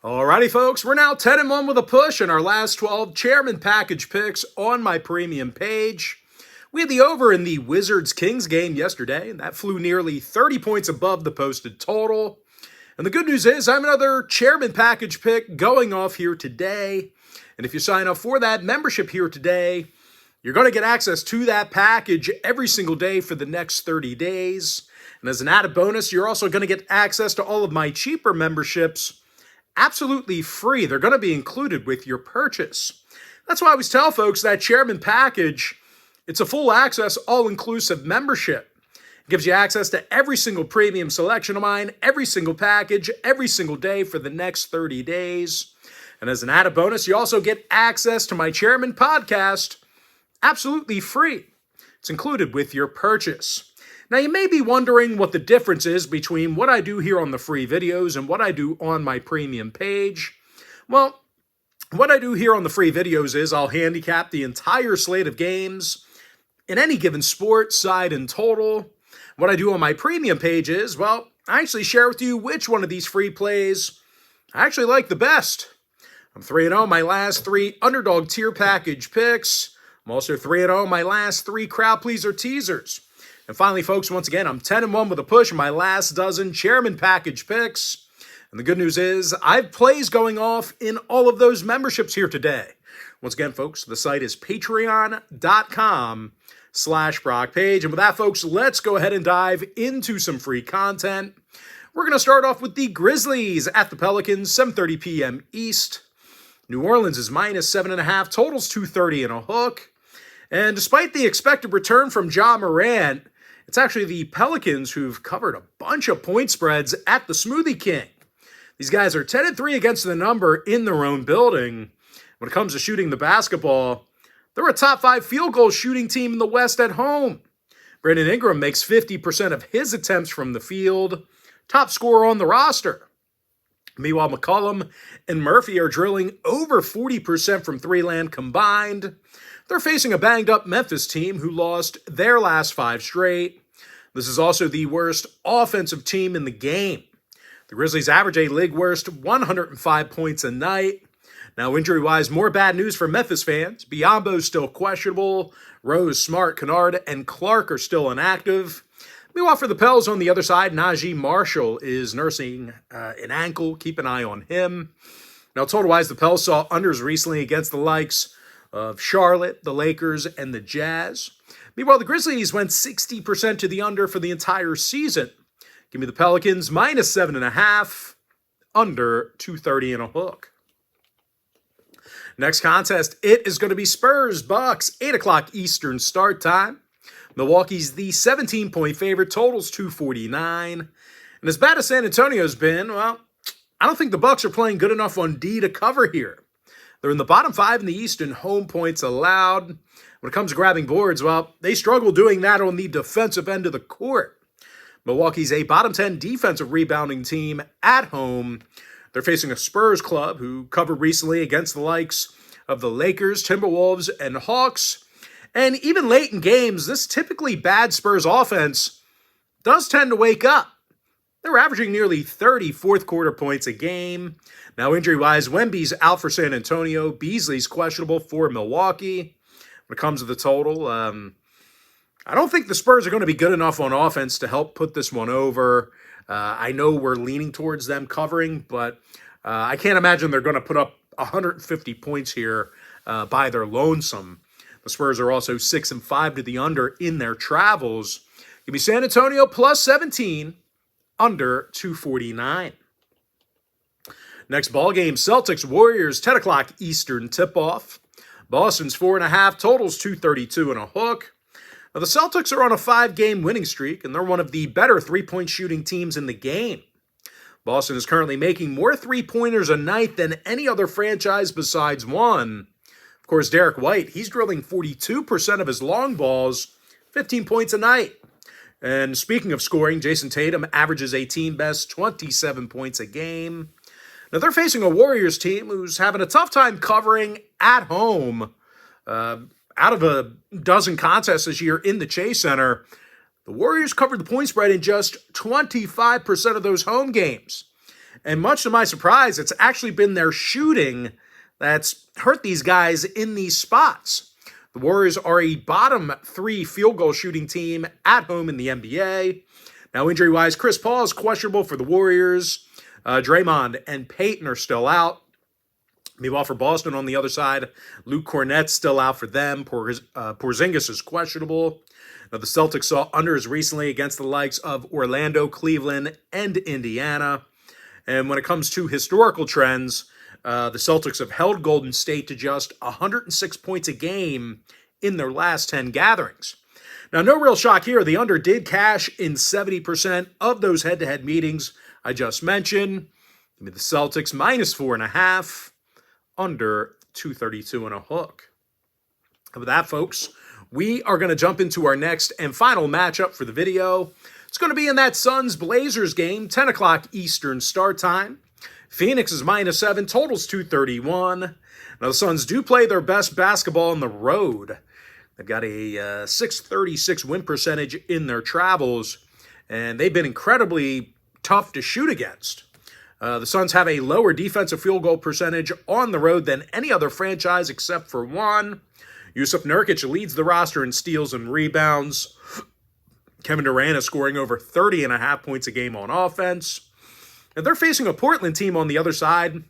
Alrighty, folks, we're now 10-1 with a push in our last 12 chairman package picks on my premium page. We had the over in the Wizards-Kings game yesterday, and that flew nearly 30 points above the posted total. And the good news is I have another chairman package pick going off here today. And if you sign up for that membership here today, you're going to get access to that package every single day for the next 30 days. And as an added bonus, you're also going to get access to all of my cheaper memberships absolutely free. They're going to be included with your purchase. That's why I always tell folks that chairman package, it's a full access, all-inclusive membership. It gives you access to every single premium selection of mine, every single package, every single day for the next 30 days. And as an added bonus, you also get access to my chairman podcast absolutely free. It's included with your purchase. Now, you may be wondering what the difference is between what I do here on the free videos and what I do on my premium page. Well, what I do here on the free videos is I'll handicap the entire slate of games in any given sport, side, and total. What I do on my premium page is, well, I actually share with you which one of these free plays I actually like the best. I'm 3-0 my last 3 underdog tier package picks. I'm also 3-0 my last 3 crowd pleaser teasers. And finally, folks, once again, I'm 10-1 with a push in my last dozen chairman package picks. And the good news is I have plays going off in all of those memberships here today. Once again, folks, the site is patreon.com/BrockPage. And with that, folks, let's go ahead and dive into some free content. We're going to start off with the Grizzlies at the Pelicans, 7:30 p.m. East. New Orleans is minus 7.5, totals 230 and a hook. And despite the expected return from Ja Morant, it's actually the Pelicans who've covered a bunch of point spreads at the Smoothie King. These guys are 10-3 against the number in their own building. When it comes to shooting the basketball, they're a top 5 field goal shooting team in the West at home. Brandon Ingram makes 50% of his attempts from the field, top scorer on the roster. Meanwhile, McCollum and Murphy are drilling over 40% from three-land combined. They're facing a banged-up Memphis team who lost their last 5 straight. This is also the worst offensive team in the game. The Grizzlies average a league-worst 105 points a night. Now, injury-wise, more bad news for Memphis fans. Biyombo's still questionable. Rose, Smart, Kennard, and Clark are still inactive. Meanwhile, for the Pels on the other side, Najee Marshall is nursing an ankle. Keep an eye on him. Now, total-wise, the Pels saw unders recently against the likes of Charlotte, the Lakers, and the Jazz. Meanwhile, the Grizzlies went 60% to the under for the entire season. Give me the Pelicans, minus 7.5, under 230 and a hook. Next contest, it is going to be Spurs, Bucks, 8 o'clock Eastern start time. Milwaukee's the 17-point favorite, totals 249. And as bad as San Antonio's been, well, I don't think the Bucks are playing good enough on D to cover here. They're in the bottom 5 in the East in home points allowed. When it comes to grabbing boards, well, they struggle doing that on the defensive end of the court. Milwaukee's a bottom 10 defensive rebounding team at home. They're facing a Spurs club who covered recently against the likes of the Lakers, Timberwolves, and Hawks. And even late in games, this typically bad Spurs offense does tend to wake up. They're averaging nearly 30 fourth-quarter points a game. Now, injury-wise, Wemby's out for San Antonio. Beasley's questionable for Milwaukee. When it comes to the total, I don't think the Spurs are going to be good enough on offense to help put this one over. I know we're leaning towards them covering, but I can't imagine they're going to put up 150 points here by their lonesome. The Spurs are also 6-5 to the under in their travels. Give me San Antonio plus 17, under 249. Next ball game, Celtics Warriors, 10 o'clock Eastern tip-off. Boston's 4.5, totals 232 and a hook. Now, the Celtics are on a 5-game winning streak, and they're one of the better three-point shooting teams in the game. Boston is currently making more three-pointers a night than any other franchise besides one. Of course, Derek White, he's drilling 42% of his long balls, 15 points a night. And speaking of scoring, Jason Tatum averages a team-best 27 points a game. Now, they're facing a Warriors team who's having a tough time covering at home. Out of a dozen contests this year in the Chase Center, the Warriors covered the point spread in just 25% of those home games. And much to my surprise, it's actually been their shooting that's hurt these guys in these spots. The Warriors are a bottom 3 field goal shooting team at home in the NBA. Now, injury-wise, Chris Paul is questionable for the Warriors. Draymond and Peyton are still out. Meanwhile, for Boston on the other side, Luke Cornett's still out for them. Porzingis is questionable. Now, the Celtics saw unders recently against the likes of Orlando, Cleveland, and Indiana. And when it comes to historical trends, the Celtics have held Golden State to just 106 points a game in their last 10 gatherings. Now, no real shock here. The under did cash in 70% of those head-to-head meetings I just mentioned. Give me the Celtics minus 4.5, under 232 and a hook. And with that, folks, we are going to jump into our next and final matchup for the video. It's going to be in that Suns-Blazers game, 10 o'clock Eastern start time. Phoenix is minus 7, totals 231. Now, the Suns do play their best basketball on the road. They've got a 636 win percentage in their travels, and they've been incredibly tough to shoot against. The Suns have a lower defensive field goal percentage on the road than any other franchise except for one. Yusuf Nurkic leads the roster in steals and rebounds. Kevin Durant is scoring over 30.5 points a game on offense. And they're facing a Portland team on the other side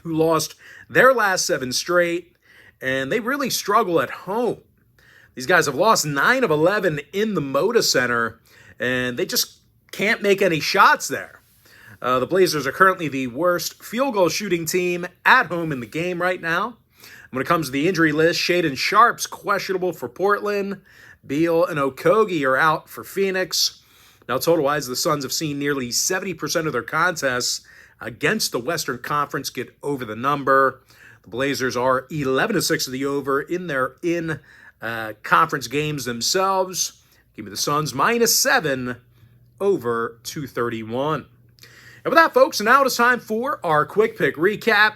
who lost their last 7 straight, and they really struggle at home. These guys have lost 9 of 11 in the Moda Center, and they just can't make any shots there. The Blazers are currently the worst field goal shooting team at home in the game right now. When it comes to the injury list, Shaedon Sharpe's questionable for Portland. Beal and Okogie are out for Phoenix. Now, total-wise, the Suns have seen nearly 70% of their contests against the Western Conference get over the number. The Blazers are 11-6 of the over in their conference games themselves. Give me the Suns minus 7 over 231. And with that, folks, now it's time for our quick pick recap.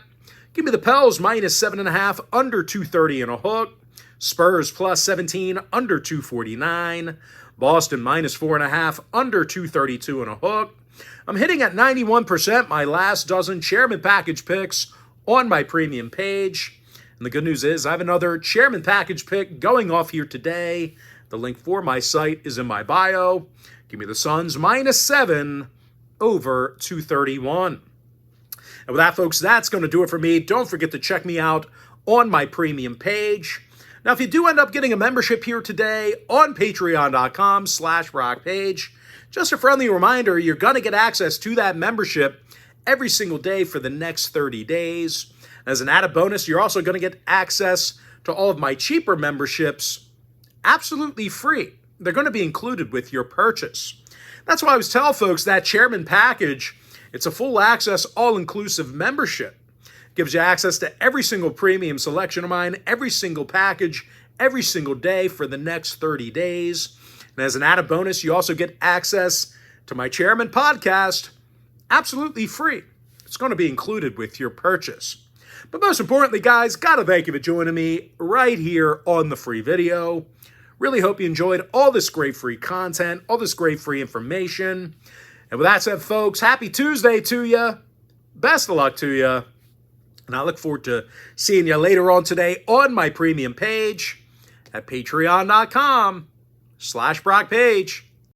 Give me the Pels minus 7.5 under 230 and a hook. Spurs plus 17 under 249. Boston minus 4.5 under 232 and a hook. I'm hitting at 91% my last dozen Chairman Package picks on my premium page. And the good news is I have another Chairman Package pick going off here today. The link for my site is in my bio. Give me the Suns minus 7 over 231. And with that, folks, that's going to do it for me. Don't forget to check me out on my premium page. Now, if you do end up getting a membership here today on patreon.com/rockpage, just a friendly reminder, you're going to get access to that membership every single day for the next 30 days. As an added bonus, you're also going to get access to all of my cheaper memberships absolutely free. They're going to be included with your purchase. That's why I always tell folks that Chairman Package, it's a full access, all-inclusive membership. Gives you access to every single premium selection of mine, every single package, every single day for the next 30 days. And as an added bonus, you also get access to my Chairman podcast absolutely free. It's going to be included with your purchase. But most importantly, guys, gotta thank you for joining me right here on the free video. Really hope you enjoyed all this great free content, all this great free information. And with that said, folks, happy Tuesday to you. Best of luck to you. And I look forward to seeing you later on today on my premium page at patreon.com/BrockPage.